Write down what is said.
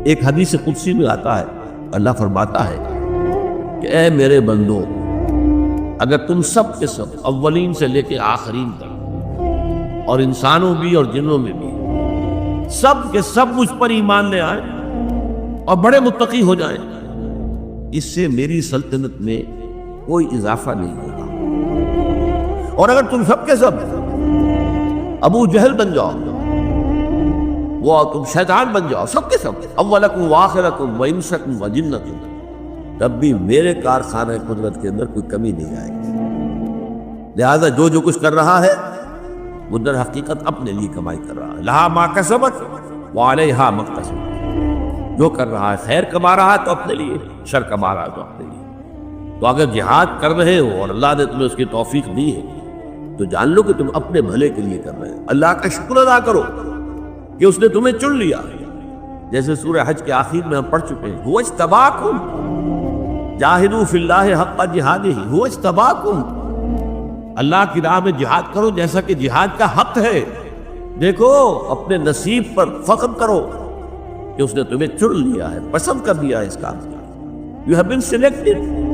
ایک حدیث قدسی میں آتا ہے، اللہ فرماتا ہے کہ اے میرے بندو، اگر تم سب کے سب اولین سے لے کے آخرین تک، اور انسانوں بھی اور جنوں میں بھی، سب کے سب مجھ پر ایمان لے آئیں اور بڑے متقی ہو جائیں، اس سے میری سلطنت میں کوئی اضافہ نہیں ہوگا۔ اور اگر تم سب کے سب ابو جہل بن جاؤ، وہ تم شیطان بن جاؤ، سب کے سب، اولکم وآخرکم وانسکم وجنکم، تب بھی میرے کارخانہ قدرت کے اندر کوئی کمی نہیں آئے گی۔ لہذا جو کچھ کر رہا ہے وہ در حقیقت اپنے لیے کمائی کر رہا ہے، لہا ما کسبت وعلیہا ما اکتسبت، جو کر رہا ہے خیر کما رہا ہے تو اپنے لیے، شر کما رہا ہے تو اپنے لیے۔ تو اگر جہاد کر رہے ہو اور اللہ نے تمہیں اس کی توفیق دی ہے تو جان لو کہ تم اپنے بھلے کے لیے کر رہے ہو۔ اللہ کا شکر ادا کرو کہ اس نے تمہیں چن لیا، جیسے سورہ حج کے آخر میں ہم پڑھ چکے ہیں، هو اجتباکم جاہدوا فی اللہ حق جہادہ، هو اجتباکم، اللہ کی راہ میں جہاد کرو جیسا کہ جہاد کا حق ہے۔ دیکھو اپنے نصیب پر فخر کرو کہ اس نے تمہیں چن لیا ہے، پسند کر لیا ہے اس کام کا۔ You have been selected.